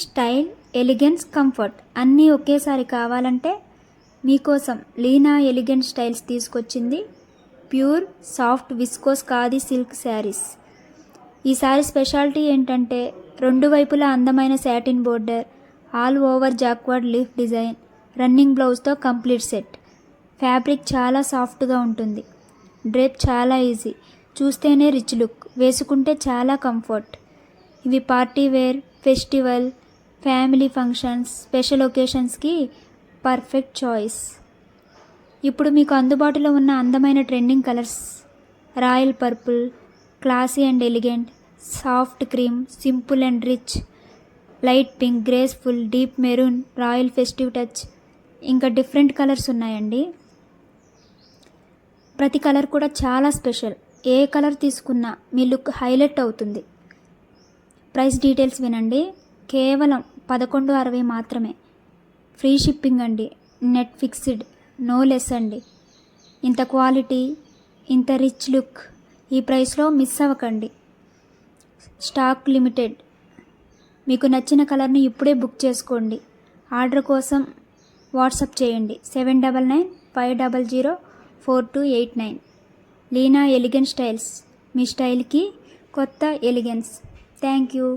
Style, elegance, comfort అన్నీ ఒకేసారి కావాలంటే మీకోసం లీనా ఎలిగెంట్ స్టైల్స్ తీసుకొచ్చింది pure soft viscose khadi silk saris. ఈ శారీ స్పెషాలిటీ ఏంటంటే రెండు వైపులా అందమైన satin border, all over jacquard leaf design, running బ్లౌజ్తో కంప్లీట్ సెట్. ఫ్యాబ్రిక్ చాలా సాఫ్ట్గా ఉంటుంది. డ్రేప్ చాలా ఈజీ, చూస్తేనే రిచ్ లుక్, వేసుకుంటే చాలా కంఫర్ట్. ఇవి party wear, festival, family functions, special ఒకేషన్స్కి పర్ఫెక్ట్ చాయిస్. ఇప్పుడు మీకు అందుబాటులో ఉన్న అందమైన trending colours: royal purple, classy and elegant, soft cream, simple and rich, light pink, graceful, deep maroon, royal festive touch, ఇంకా డిఫరెంట్ కలర్స్ ఉన్నాయండి. ప్రతి కలర్ కూడా చాలా స్పెషల్. ఏ కలర్ తీసుకున్నా మీ లుక్ హైలైట్ అవుతుంది. ప్రైస్ డీటెయిల్స్ వినండి. కేవలం 1160 మాత్రమే. ఫ్రీ షిప్పింగ్ అండి. నెట్ ఫిక్స్డ్, నో లెస్ అండి. ఇంత క్వాలిటీ, ఇంత రిచ్ లుక్ ఈ ప్రైస్లో మిస్ అవ్వకండి. Stock limited. మీకు నచ్చిన కలర్ని ఇప్పుడే బుక్ చేసుకోండి. ఆర్డర్ కోసం వాట్సాప్ చేయండి 7995004289. లీనా ఎలిగెంట్ స్టైల్స్, మీ స్టైల్కి కొత్త ఎలిగెన్స్. Thank you.